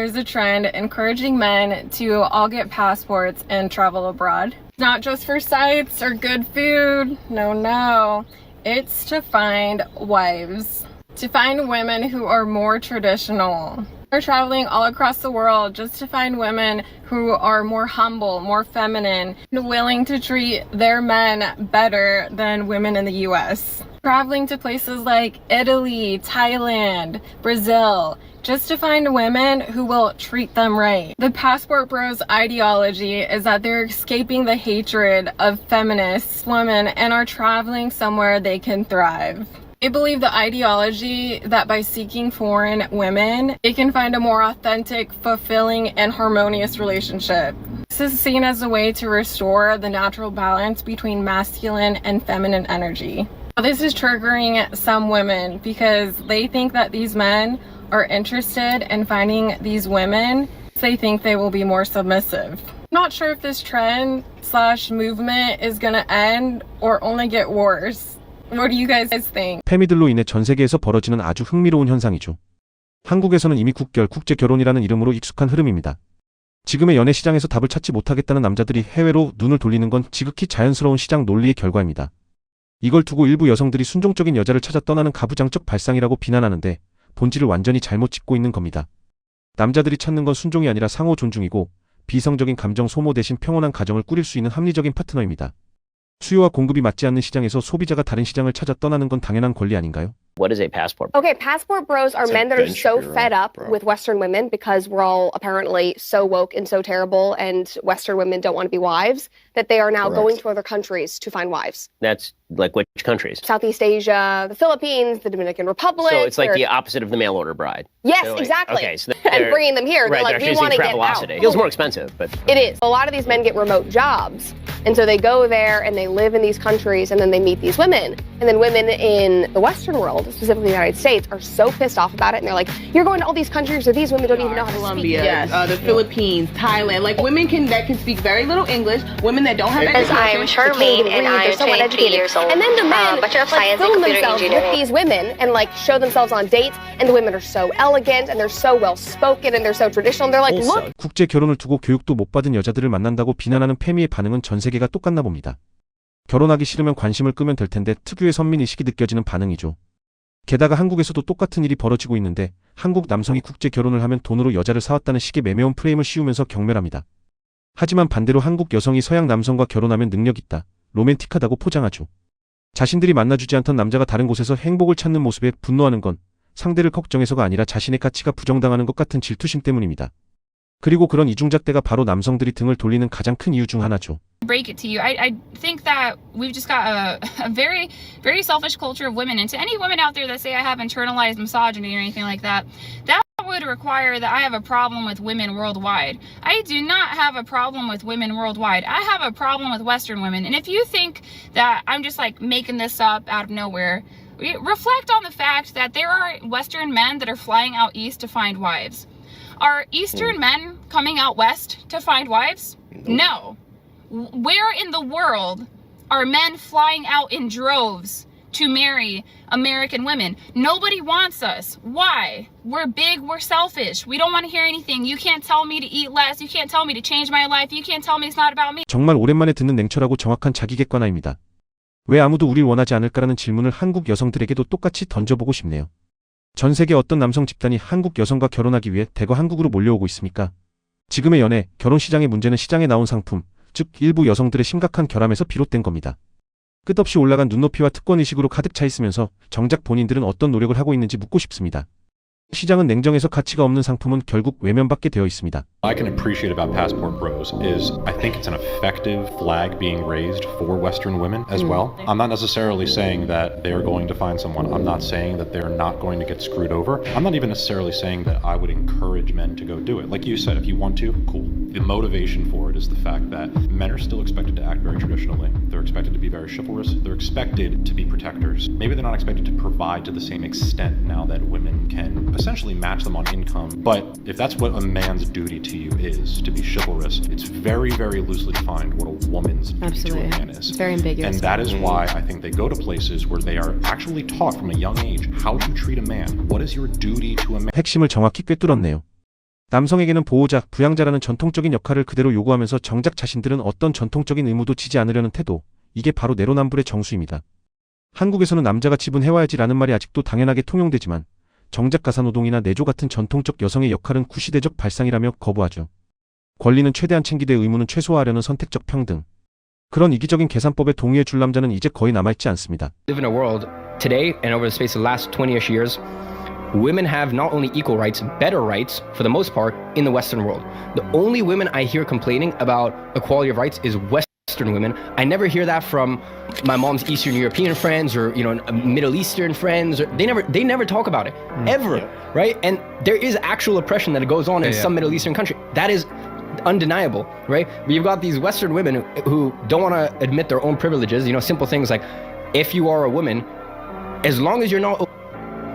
there's a trend encouraging men to all get passports and travel abroad. Not just for sights or good food. No. It's to find wives. To find women who are more traditional. They're traveling all across the world just to find women who are more humble, more feminine, and willing to treat their men better than women in the US. Traveling to places like Italy, Thailand, Brazil, just to find women who will treat them right. The passport bros ideology is that they're escaping the hatred of feminist women and are traveling somewhere they can thrive. They believe the ideology that by seeking foreign women, they can find a more authentic, fulfilling, and harmonious relationship. This is seen as a way to restore the natural balance between masculine and feminine energy. This is triggering some women because they think that these men are interested in finding these women. They think they will be more submissive. I'm not sure if this trend / movement is gonna end or only get worse. What do you guys think? 페미들로 인해 전 세계에서 벌어지는 아주 흥미로운 현상이죠. 한국에서는 이미 국결, 국제결혼이라는 이름으로 익숙한 흐름입니다. 지금의 연애 시장에서 답을 찾지 못하겠다는 남자들이 해외로 눈을 돌리는 건 지극히 자연스러운 시장 논리의 결과입니다. 이걸 두고 일부 여성들이 순종적인 여자를 찾아 떠나는 가부장적 발상이라고 비난하는데 본질을 완전히 잘못 짚고 있는 겁니다. 남자들이 찾는 건 순종이 아니라 상호 존중이고 비성적인 감정 소모 대신 평온한 가정을 꾸릴 수 있는 합리적인 파트너입니다. 수요와 공급이 맞지 않는 시장에서 소비자가 다른 시장을 찾아 떠나는 건 당연한 권리 아닌가요? What is a passport? Okay, passport bros are men that are so fed up with Western women because we're all apparently so woke and so terrible and Western women don't want to be wives that they are now going to other countries to find wives. That's like which countries? Southeast Asia, the Philippines, the Dominican Republic. So it's like the opposite of the mail order bride. Yes, Like, exactly. okay, so and bringing them here, right, they're like, we want to get out. It feels more expensive, but It is. A lot of these men get remote jobs. And so they go there and they live in these countries and then they meet these women. And then women in the Western world, specifically the United States, are so pissed off about it. And they're like, you're going to all these countries where these women don't even know how to speak. Colombia, the Philippines, Thailand, like women that can speak very little English, women that don't have education. I'm Charlene and I'm 23 years old. And then the men Bachelor of Science in film Computer themselves with Engineering. these women and like show themselves on dates. And the women are so elegant and they're so well spoken and they're so traditional. And they're like, look. 국제 결혼을 두고 교육도 못 받은 여자들을 만난다고 비난하는 페미의 반응은 전 세계가 똑같나 봅니다. 결혼하기 싫으면 관심을 끄면 될 텐데 특유의 선민의식이 느껴지는 반응이죠. 게다가 한국에서도 똑같은 일이 벌어지고 있는데 한국 남성이 국제 결혼을 하면 돈으로 여자를 사왔다는 식의 매매운 프레임을 씌우면서 경멸합니다. 하지만 반대로 한국 여성이 서양 남성과 결혼하면 능력 있다, 로맨틱하다고 포장하죠. 자신들이 만나주지 않던 남자가 다른 곳에서 행복을 찾는 모습에 분노하는 건 상대를 걱정해서가 아니라 자신의 가치가 부정당하는 것 같은 질투심 때문입니다. 그리고 그런 이중잣대가 바로 남성들이 등을 돌리는 가장 큰 이유 중 하나죠. Break it to you. I think that we've just got a very, very selfish culture of women. And to any women out there that say I have internalized misogyny or anything like that, that would require that I have a problem with women worldwide. I do not have a problem with women worldwide. I have a problem with Western women. And if you think that I'm just like making this up out of nowhere, reflect on the fact that there are Western men that are flying out east to find wives. Are Eastern men coming out west to find wives? No. Where in the world are men flying out in droves to marry American women? Nobody wants us. Why? We're big, we're selfish. We don't want to hear anything. You can't tell me to eat less. You can't tell me to change my life. You can't tell me it's not about me. 정말 오랜만에 듣는 냉철하고 정확한 자기 객관화입니다. 왜 아무도 우릴 원하지 않을까라는 질문을 한국 여성들에게도 똑같이 던져보고 싶네요. 전 세계 어떤 남성 집단이 한국 여성과 결혼하기 위해 대거 한국으로 몰려오고 있습니까? 지금의 연애, 결혼 시장의 문제는 시장에 나온 상품, 즉 일부 여성들의 심각한 결함에서 비롯된 겁니다. 끝없이 올라간 눈높이와 특권의식으로 가득 차 있으면서 정작 본인들은 어떤 노력을 하고 있는지 묻고 싶습니다. 시장은 냉정해서 가치가 없는 상품은 결국 외면받게 되어 있습니다. I can appreciate about Passport Bros is I think it's an effective flag being raised for Western women as well. I'm not necessarily saying that they're going to find someone. I'm not saying that they're not going to get screwed over. I'm not even necessarily saying that I would encourage men to go do it. Like you said, if you want to, cool. The motivation for it is the fact that men are still expected to act very traditionally. They're expected to be very chivalrous. They're expected to be protectors. Maybe they're not expected to provide to the same extent now that women can essentially match them on income. But if that's what a man's duty to you is, to be chivalrous, it's very, very loosely defined what a woman's duty to a man is. It's very ambiguous. And that is why I think they go to places where they are actually taught from a young age how to treat a man. What is your duty to a man? 핵심을 정확히 꿰뚫었네요. 남성에게는 보호자, 부양자라는 전통적인 역할을 그대로 요구하면서 정작 자신들은 어떤 전통적인 의무도 지지 않으려는 태도, 이게 바로 내로남불의 정수입니다. 한국에서는 남자가 집은 해와야지라는 말이 아직도 당연하게 통용되지만 정작 가사노동이나 내조 같은 전통적 여성의 역할은 구시대적 발상이라며 거부하죠. 권리는 최대한 챙기되 의무는 최소화하려는 선택적 평등. 그런 이기적인 계산법에 동의해 줄 남자는 이제 거의 남아있지 않습니다. Live in a world today and over the space of the last 20ish years, women have not only equal rights, better rights for the most part in the Western world. The only women I hear complaining about equality of rights is Western women. I never hear that from my mom's Eastern European friends or Middle Eastern friends. They never talk about it ever, right? And there is actual oppression that goes on in some Middle Eastern country. That is undeniable, right? But you've got these Western women who don't want to admit their own privileges. Simple things like, if you are a woman, as long as you're not,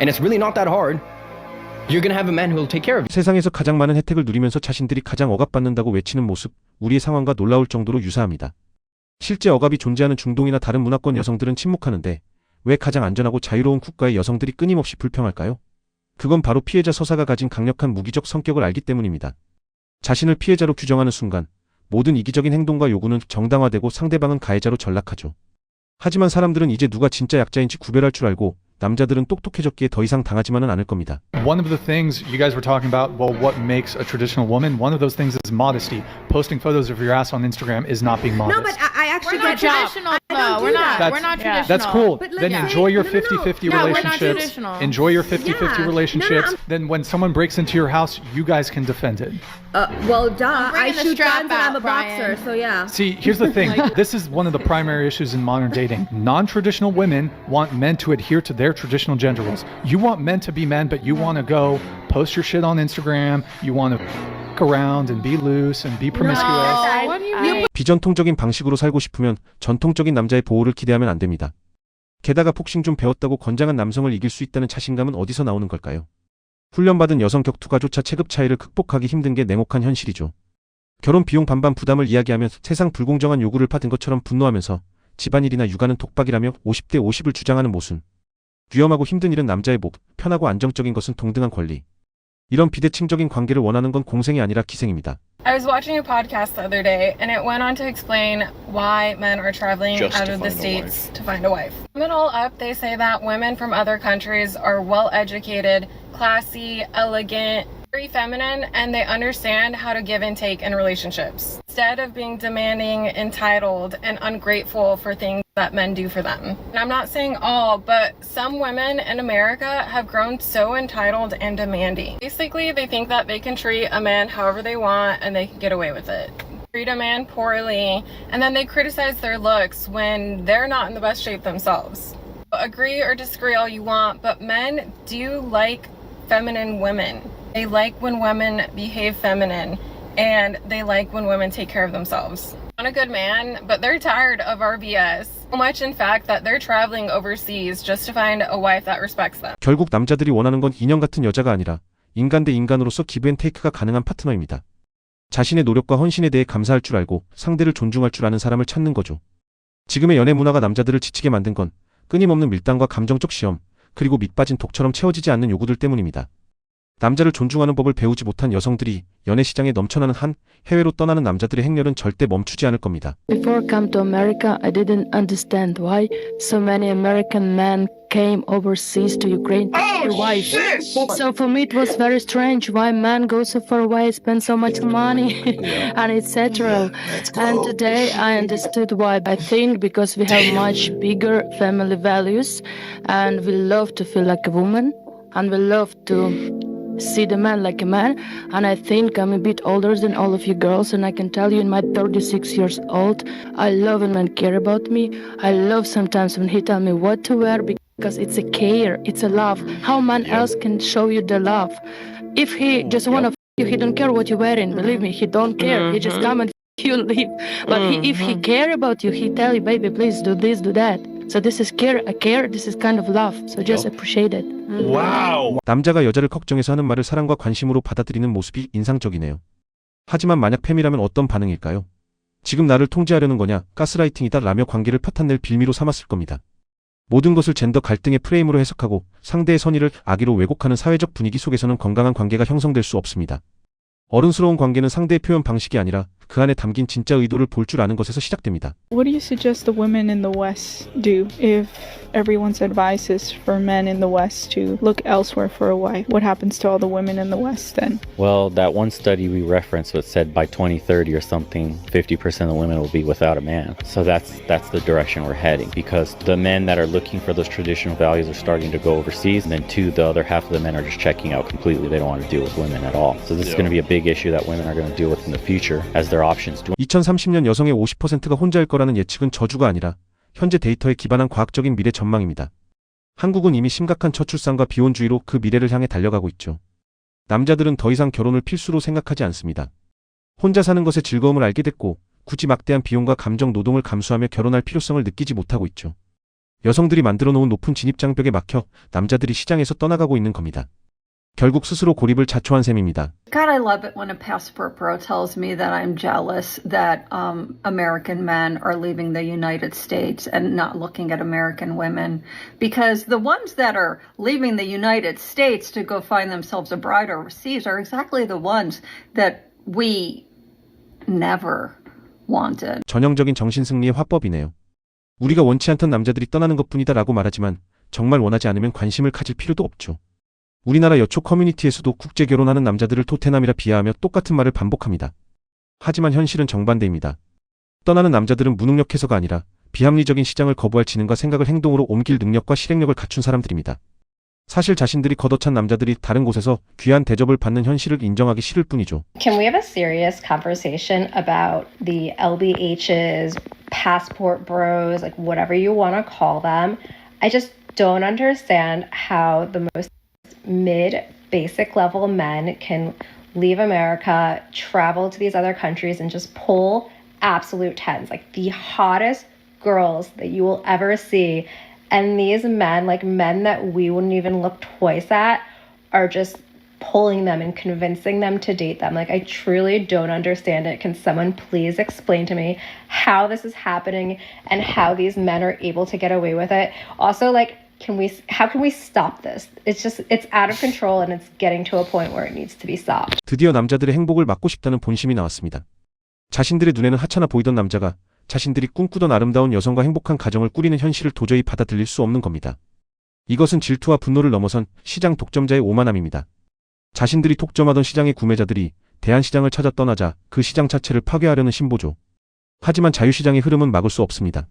and it's really not that hard, you're gonna have a man who will take care of you. 세상에서 가장 많은 혜택을 누리면서 자신들이 가장 억압받는다고 외치는 모습, 우리의 상황과 놀라울 정도로 유사합니다. 실제 억압이 존재하는 중동이나 다른 문화권 여성들은 침묵하는데 왜 가장 안전하고 자유로운 국가의 여성들이 끊임없이 불평할까요? 그건 바로 피해자 서사가 가진 강력한 무기적 성격을 알기 때문입니다. 자신을 피해자로 규정하는 순간 모든 이기적인 행동과 요구는 정당화되고 상대방은 가해자로 전락하죠. 하지만 사람들은 이제 누가 진짜 약자인지 구별할 줄 알고 남자들은 똑똑해졌기에 더 이상 당하지만은 않을 겁니다. One of the things you guys were talking about, well, what makes a traditional woman? One of those things is modesty. Posting photos of your ass on Instagram is not being modest. No, but I actually We're not traditional, though. We're not traditional. That's cool. But Then enjoy your 50-50 No, we're not relationships. traditional. Enjoy your 50-50 relationships. Then when someone breaks into your house, you guys can defend it. well, duh. I bringing the shoot strap guns and I'm a out, Brian. boxer, so yeah. See, here's the thing. This is one of the primary issues in modern dating. Non-traditional women want men to adhere to their traditional gender roles. You want men to be men, but you want to go post your shit on Instagram. You want to f*** around and be loose and be promiscuous. What do you mean? 비전통적인 방식으로 살고 싶으면 전통적인 남자의 보호를 기대하면 안 됩니다. 게다가 복싱 좀 배웠다고 건장한 남성을 이길 수 있다는 자신감은 어디서 나오는 걸까요? 훈련받은 여성 격투가조차 체급 차이를 극복하기 힘든 게 냉혹한 현실이죠. 결혼 비용 반반 부담을 이야기하면 세상 불공정한 요구를 받은 것처럼 분노하면서 집안일이나 육아는 독박이라며 50대 50을 주장하는 모순. 위험하고 힘든 일은 남자의 목, 편하고 안정적인 것은 동등한 권리. 이런 비대칭적인 관계를 원하는 건 공생이 아니라 기생입니다. I was watching a podcast the other day, and it went on to explain why men are traveling Just out to of the find a States wife. to find a wife. To sum it all up, they say that women from other countries are well-educated, classy, elegant, very feminine, and they understand how to give and take in relationships, instead of being demanding, entitled, and ungrateful for things that men do for them. And I'm not saying all, but some women in America have grown so entitled and demanding. Basically, they think that they can treat a man however they want and they can get away with it. Treat a man poorly, and then they criticize their looks when they're not in the best shape themselves. Agree or disagree all you want, but men do like feminine women. They like when women behave feminine, and they like when women take care of themselves. Want a good man, but they're tired of our BS. So much in fact that they're traveling overseas just to find a wife that respects them. 결국 남자들이 원하는 건 인형 같은 여자가 아니라 인간 대 인간으로서 기브앤테이크가 가능한 파트너입니다. 자신의 노력과 헌신에 대해 감사할 줄 알고 상대를 존중할 줄 아는 사람을 찾는 거죠. 지금의 연애 문화가 남자들을 지치게 만든 건 끊임없는 밀당과 감정적 시험, 그리고 밑빠진 독처럼 채워지지 않는 요구들 때문입니다. 남자를 존중하는 법을 배우지 못한 여성들이 연애 시장에 넘쳐나는 한 해외로 떠나는 남자들의 행렬은 절대 멈추지 않을 겁니다. Before I come to America, I didn't understand why so many American men came overseas to Ukraine for wives. So for me it was very strange why men go so far away, spend so much money and etc. And today I understood why. I think because we have much bigger family values and we love to feel like a woman and we love to see the man like a man, and I think I'm a bit older than all of you girls, and I can tell you in my 36 years old, I love when men care about me. I love sometimes when he tell me what to wear because it's a care, it's a love. How man else can show you the love? If he just wanna f you, he don't care what you're wearing. Believe me, he don't care. He just come and f you leave. But if he care about you, he tell you, baby, please do this, do that. So this is care, this is kind of love. So just appreciate it. Wow. 남자가 여자를 걱정해서 하는 말을 사랑과 관심으로 받아들이는 모습이 인상적이네요. 하지만 만약 팸이라면 어떤 반응일까요? 지금 나를 통제하려는 거냐, 가스라이팅이다 라며 관계를 파탄낼 빌미로 삼았을 겁니다. 모든 것을 젠더 갈등의 프레임으로 해석하고 상대의 선의를 악의로 왜곡하는 사회적 분위기 속에서는 건강한 관계가 형성될 수 없습니다. 어른스러운 관계는 상대의 표현 방식이 아니라 그 안에 담긴 진짜 의도를 볼 줄 아는 것에서 시작됩니다. What do you suggest the women in the West do if everyone's advice is for men in the West to look elsewhere for a wife? What happens to all the women in the West then? Well, that one study we referenced was said by 2030 or something, 50% of the women will be without a man. So that's the direction we're heading, because the men that are looking for those traditional values are starting to go overseas, and then the other half of the men are just checking out completely. They don't want to deal with women at all. So this is going to be a big issue that women are going to deal with in the future as their options. 2030년 여성의 50%가 혼자일 거라는 예측은 저주가 아니라 현재 데이터에 기반한 과학적인 미래 전망입니다. 한국은 이미 심각한 저출산과 비혼주의로 그 미래를 향해 달려가고 있죠. 남자들은 더 이상 결혼을 필수로 생각하지 않습니다. 혼자 사는 것의 즐거움을 알게 됐고 굳이 막대한 비용과 감정 노동을 감수하며 결혼할 필요성을 느끼지 못하고 있죠. 여성들이 만들어 놓은 높은 진입장벽에 막혀 남자들이 시장에서 떠나가고 있는 겁니다. 결국 스스로 고립을 자초한 셈입니다. God, I love it when a passport bro tells me that I'm jealous that American men are leaving the United States and not looking at American women. Because the ones that are leaving the United States to go find themselves a bride overseas are exactly the ones that we never wanted. 전형적인 정신승리의 화법이네요. 우리가 원치 않던 남자들이 떠나는 것뿐이다라고 말하지만 정말 원하지 않으면 관심을 가질 필요도 없죠. 우리나라 여초 커뮤니티에서도 국제 결혼하는 남자들을 토테남이라 비하하며 똑같은 말을 반복합니다. 하지만 현실은 정반대입니다. 떠나는 남자들은 무능력해서가 아니라 비합리적인 시장을 거부할 지능과 생각을 행동으로 옮길 능력과 실행력을 갖춘 사람들입니다. 사실 자신들이 걷어찬 남자들이 다른 곳에서 귀한 대접을 받는 현실을 인정하기 싫을 뿐이죠. Can we have a serious conversation about the LBHs, passport bros, like whatever you want to call them? I just don't understand how the most mid basic level men can leave America, travel to these other countries and just pull absolute tens, like the hottest girls that you will ever see. And these men, like men that we wouldn't even look twice at, are just pulling them and convincing them to date them. Like, I truly don't understand it. Can someone please explain to me how this is happening and how these men are able to get away with it? Also, like, how can we stop this? It's out of control and it's getting to a point where it needs to be stopped. 드디어 남자들의 행복을 막고 싶다는 본심이 나왔습니다. 자신들의 눈에는 하찮아 보이던 남자가 자신들이 꿈꾸던 아름다운 여성과 행복한 가정을 꾸리는 현실을 도저히 받아들일 수 없는 겁니다. 이것은 질투와 분노를 넘어선 시장 독점자의 오만함입니다. 자신들이 독점하던 시장의 구매자들이 대한시장을 찾아 떠나자 그 시장 자체를 파괴하려는 신보죠. 하지만 자유시장의 흐름은 막을 수 없습니다.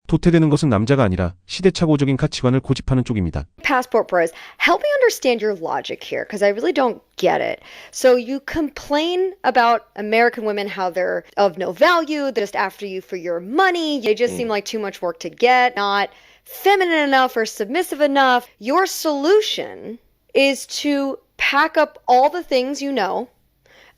도태되는 것은 남자가 아니라 시대착오적인 가치관을 고집하는 쪽입니다. Passport bros, help me understand your logic here, because I really don't get it. So you complain about American women, how they're of no value, they're just after you for your money, they just seem like too much work to get, not feminine enough or submissive enough. Your solution is to pack up all the things you know,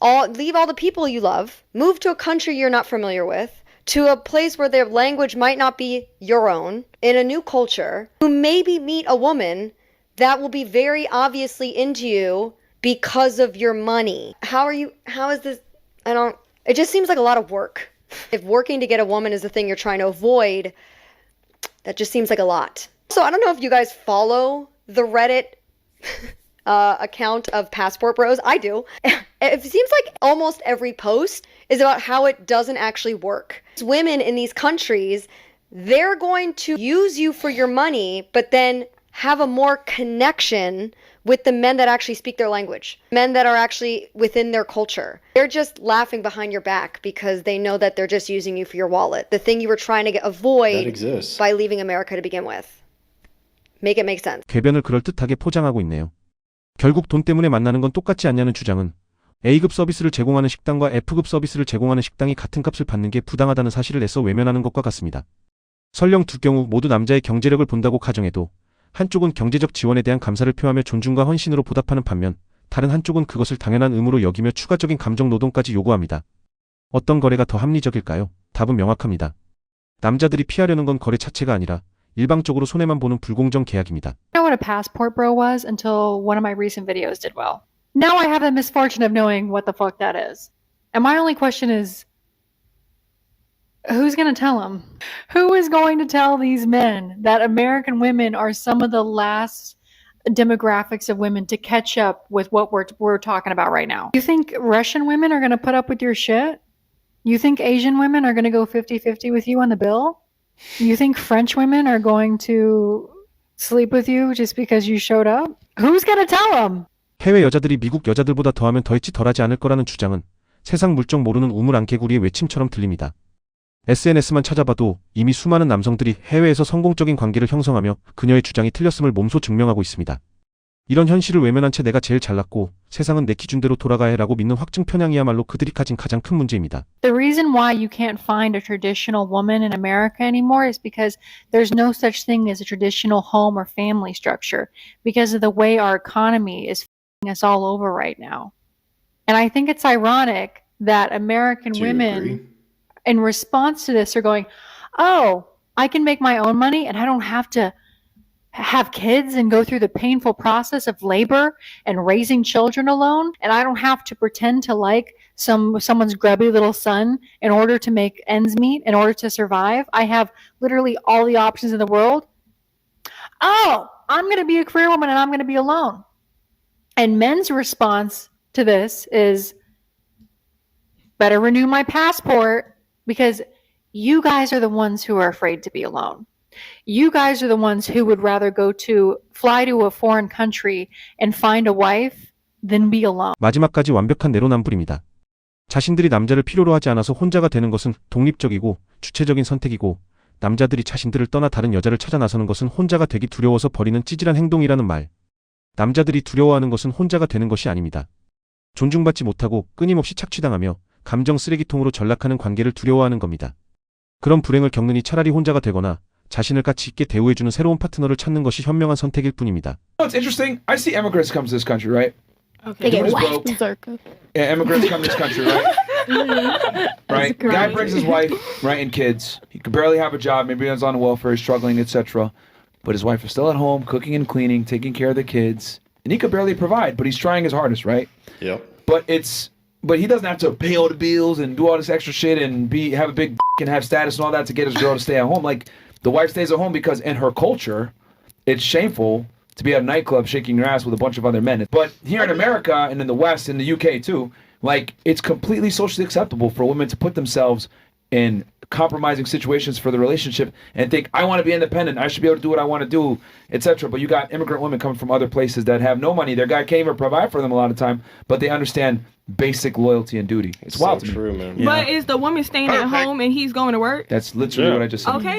leave all the people you love, move to a country you're not familiar with, to a place where their language might not be your own, in a new culture, to maybe meet a woman that will be very obviously into you because of your money. How is this, it just seems like a lot of work. If working to get a woman is the thing you're trying to avoid, that just seems like a lot. So I don't know if you guys follow the Reddit account of Passport Bros. I do. It seems like almost every post is about how it doesn't actually work. Women in these countries, they're going to use you for your money, but then have a more connection with the men that actually speak their language, men that are actually within their culture. They're just laughing behind your back because they know that they're just using you for your wallet, the thing you were trying to avoid by leaving America to begin with. Make it make sense. 궤변을 그럴듯하게 포장하고 있네요. 결국 돈 때문에 만나는 건 똑같지 않냐는 주장은 A급 서비스를 제공하는 식당과 F급 서비스를 제공하는 식당이 같은 값을 받는 게 부당하다는 사실을 애써 외면하는 것과 같습니다. 설령 두 경우 모두 남자의 경제력을 본다고 가정해도 한쪽은 경제적 지원에 대한 감사를 표하며 존중과 헌신으로 보답하는 반면 다른 한쪽은 그것을 당연한 의무로 여기며 추가적인 감정 노동까지 요구합니다. 어떤 거래가 더 합리적일까요? 답은 명확합니다. 남자들이 피하려는 건 거래 자체가 아니라 일방적으로 손해만 보는 불공정 계약입니다. I know what a passport bro was until one of my recent videos did well. Now I have the misfortune of knowing what the fuck that is. And my only question is, who's going to tell them? Who is going to tell these men that American women are some of the last demographics of women to catch up with what we're talking about right now. You think Russian women are going to put up with your shit? You think Asian women are going to go 50-50 with you on the bill? You think French women are going to sleep with you just because you showed up? Who's going to tell them? 해외 여자들이 미국 여자들보다 더하면 더했지 덜하지 않을 거라는 주장은 세상 물정 모르는 우물 안개구리의 외침처럼 들립니다. SNS만 찾아봐도 이미 수많은 남성들이 해외에서 성공적인 관계를 형성하며 그녀의 주장이 틀렸음을 몸소 증명하고 있습니다. 이런 현실을 외면한 채 내가 제일 잘났고 세상은 내 기준대로 돌아가야 해라고 믿는 확증 편향이야말로 그들이 가진 가장 큰 문제입니다. The reason why you can't find a traditional woman in America anymore is because there's no such thing as a traditional home or family structure because of the way our economy is f***ing us all over right now. And I think it's ironic that American women in response to this are going, oh, I can make my own money and I don't have to have kids and go through the painful process of labor and raising children alone. And I don't have to pretend to like someone's grubby little son in order to make ends meet, in order to survive. I have literally all the options in the world. Oh, I'm going to be a career woman and I'm going to be alone. And men's response to this is, better renew my passport. Because you guys are the ones who are afraid to be alone. You guys are the ones who would rather fly to a foreign country and find a wife than be alone. 마지막까지 완벽한 내로남불입니다. 자신들이 남자를 필요로 하지 않아서 혼자가 되는 것은 독립적이고 주체적인 선택이고 남자들이 자신들을 떠나 다른 여자를 찾아 나서는 것은 혼자가 되기 두려워서 벌이는 찌질한 행동이라는 말. 남자들이 두려워하는 것은 혼자가 되는 것이 아닙니다. 존중받지 못하고 끊임없이 착취당하며 감정 쓰레기통으로 전락하는 관계를 두려워하는 겁니다. 그런 불행을 겪느니 차라리 혼자가 되거나 자신을 가치 있게 대우해주는 새로운 파트너를 찾는 것이 현명한 선택일 뿐입니다. It's interesting. I see immigrants come to this country, right? Okay. They get what? Yeah, immigrants come to this country, right? Right. Guy brings his wife, right, and kids. He could barely have a job. Maybe he's on welfare, he's struggling, etc. But his wife is still at home, cooking and cleaning, taking care of the kids, and he could barely provide, but he's trying his hardest, right? Yep. But he doesn't have to pay all the bills and do all this extra shit and have a big and have status and all that to get his girl to stay at home. Like, the wife stays at home because in her culture, it's shameful to be at a nightclub shaking your ass with a bunch of other men. But here in America and in the West, in the UK too, like, it's completely socially acceptable for women to put themselves in compromising situations for the relationship and think, I want to be independent, I should be able to do what I want to do, etc. But you got immigrant women coming from other places that have no money. Their guy can't even provide for them a lot of time, but they understand basic loyalty and duty. It's wild to me. True, man. You But know? is the woman staying at home and he's going to work? That's literally what I just said. Okay.